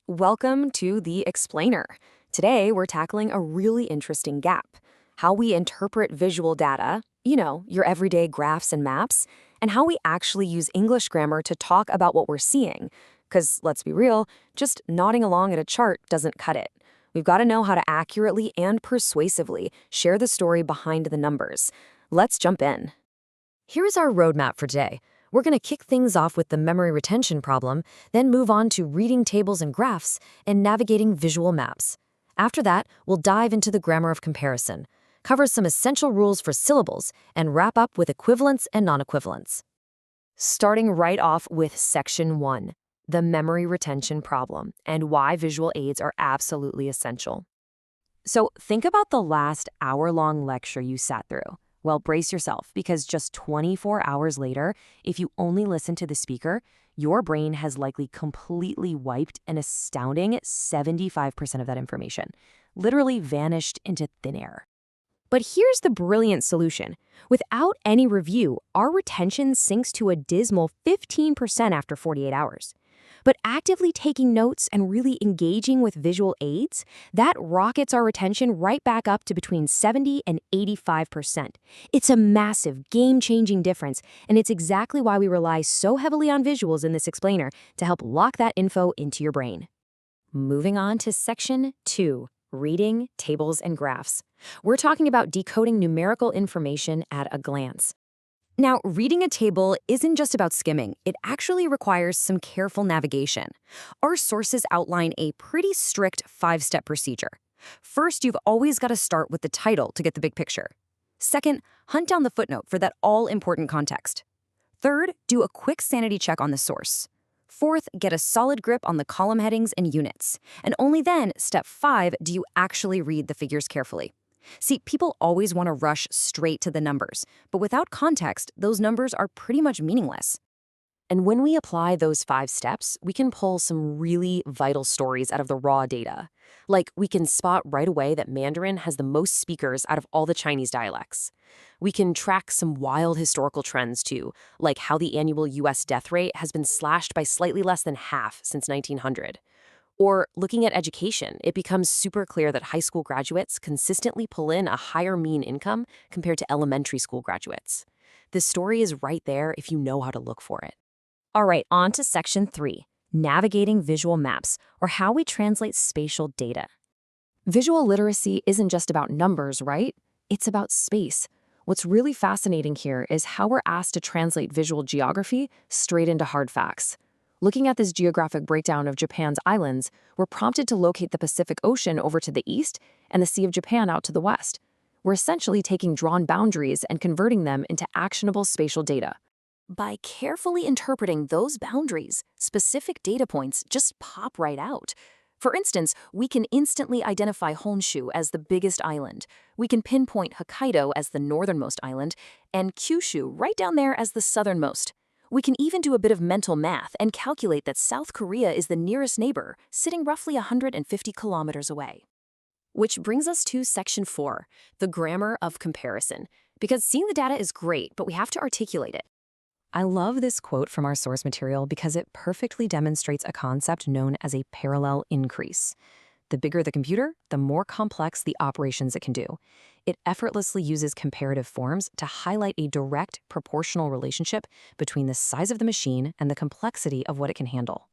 Welcome to The Explainer. Today, we're tackling a really interesting gap: how we interpret visual data, your everyday graphs and maps, and how we actually use English grammar to talk about what we're seeing. Because let's be real, just nodding along at a chart doesn't cut it. We've got to know how to accurately and persuasively share the story behind the numbers. Let's jump in. Here's our roadmap for today. We're going to kick things off with the memory retention problem, then move on to reading tables and graphs and navigating visual maps. After that, we'll dive into the grammar of comparison, cover some essential rules for syllables, and wrap up with equivalence and non-equivalence. Starting right off with Section 1, the memory retention problem, and why visual aids are absolutely essential. So think about the last hour-long lecture you sat through. Well, brace yourself, because just 24 hours later, if you only listen to the speaker, your brain has likely completely wiped an astounding 75% of that information, literally vanished into thin air. But here's the brilliant solution. Without any review, our retention sinks to a dismal 15% after 48 hours. But actively taking notes and really engaging with visual aids, that rockets our retention right back up to between 70 and 85%. It's a massive, game-changing difference, and it's exactly why we rely so heavily on visuals in this explainer to help lock that info into your brain. Moving on to Section 2, reading tables and graphs. We're talking about decoding numerical information at a glance. Now, reading a table isn't just about skimming. It actually requires some careful navigation. Our sources outline a pretty strict 5-step procedure. First, you've always got to start with the title to get the big picture. Second, hunt down the footnote for that all-important context. Third, do a quick sanity check on the source. Fourth, get a solid grip on the column headings and units. And only then, step 5, do you actually read the figures carefully. See, people always want to rush straight to the numbers, but without context, those numbers are pretty much meaningless. And when we apply those 5 steps, we can pull some really vital stories out of the raw data. Like, we can spot right away that Mandarin has the most speakers out of all the Chinese dialects. We can track some wild historical trends, too, like how the annual U.S. death rate has been slashed by slightly less than half since 1900. Or looking at education, it becomes super clear that high school graduates consistently pull in a higher mean income compared to elementary school graduates. The story is right there if you know how to look for it. All right, on to Section 3, navigating visual maps, or how we translate spatial data. Visual literacy isn't just about numbers, right? It's about space. What's really fascinating here is how we're asked to translate visual geography straight into hard facts. Looking at this geographic breakdown of Japan's islands, we're prompted to locate the Pacific Ocean over to the east and the Sea of Japan out to the west. We're essentially taking drawn boundaries and converting them into actionable spatial data. By carefully interpreting those boundaries, specific data points just pop right out. For instance, we can instantly identify Honshu as the biggest island. We can pinpoint Hokkaido as the northernmost island, and Kyushu right down there as the southernmost. We can even do a bit of mental math and calculate that South Korea is the nearest neighbor, sitting roughly 150 kilometers away. Which brings us to Section 4, the grammar of comparison. Because seeing the data is great, but we have to articulate it. I love this quote from our source material because it perfectly demonstrates a concept known as a parallel increase. The bigger the computer, the more complex the operations it can do. It effortlessly uses comparative forms to highlight a direct, proportional relationship between the size of the machine and the complexity of what it can handle.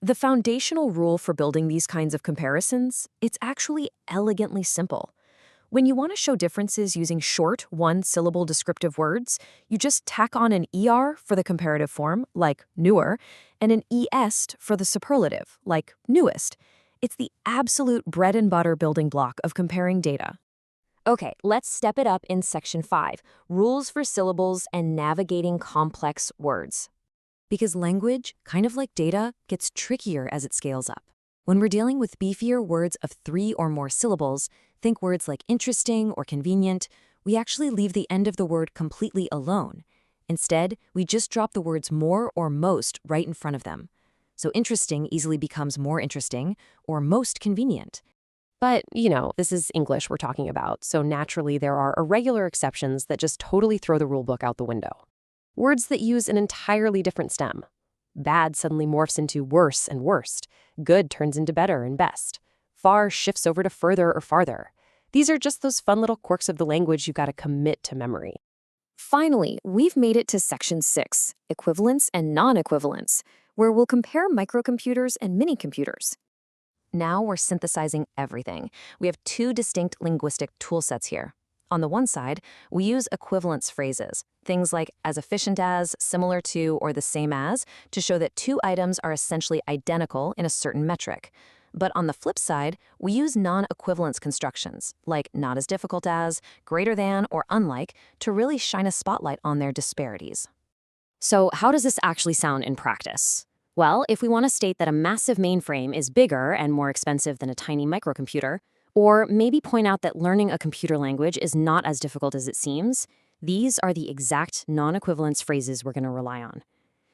The foundational rule for building these kinds of comparisons, it's actually elegantly simple. When you want to show differences using short, one-syllable descriptive words, you just tack on an ER for the comparative form, like newer, and an EST for the superlative, like newest. It's the absolute bread and butter building block of comparing data. Okay, let's step it up in Section 5, rules for syllables and navigating complex words. Because language, kind of like data, gets trickier as it scales up. When we're dealing with beefier words of 3 or more syllables, think words like interesting or convenient, we actually leave the end of the word completely alone. Instead, we just drop the words more or most right in front of them. So interesting easily becomes more interesting or most convenient. But, this is English we're talking about, so naturally there are irregular exceptions that just totally throw the rulebook out the window. Words that use an entirely different stem. Bad suddenly morphs into worse and worst. Good turns into better and best. Far shifts over to further or farther. These are just those fun little quirks of the language you gotta commit to memory. Finally, we've made it to Section 6, Equivalence and Non-Equivalence, where we'll compare microcomputers and mini-computers. Now we're synthesizing everything. We have two distinct linguistic toolsets here. On the one side, we use equivalence phrases, things like as efficient as, similar to, or the same as, to show that two items are essentially identical in a certain metric. But on the flip side, we use non-equivalence constructions, like not as difficult as, greater than, or unlike, to really shine a spotlight on their disparities. So how does this actually sound in practice? Well, if we want to state that a massive mainframe is bigger and more expensive than a tiny microcomputer, or maybe point out that learning a computer language is not as difficult as it seems, these are the exact non-equivalence phrases we're going to rely on.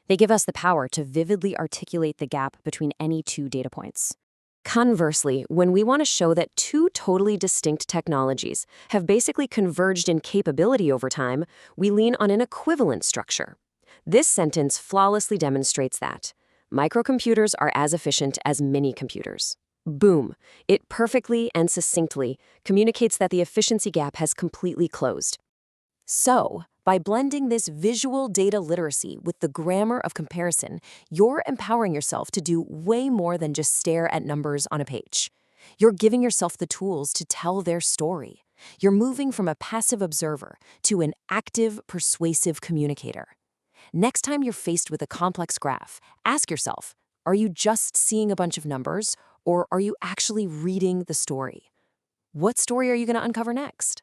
They give us the power to vividly articulate the gap between any two data points. Conversely, when we want to show that two totally distinct technologies have basically converged in capability over time, we lean on an equivalent structure. This sentence flawlessly demonstrates that microcomputers are as efficient as mini-computers. Boom! It perfectly and succinctly communicates that the efficiency gap has completely closed. So, by blending this visual data literacy with the grammar of comparison, you're empowering yourself to do way more than just stare at numbers on a page. You're giving yourself the tools to tell their story. You're moving from a passive observer to an active, persuasive communicator. Next time you're faced with a complex graph, ask yourself, are you just seeing a bunch of numbers, or are you actually reading the story? What story are you going to uncover next?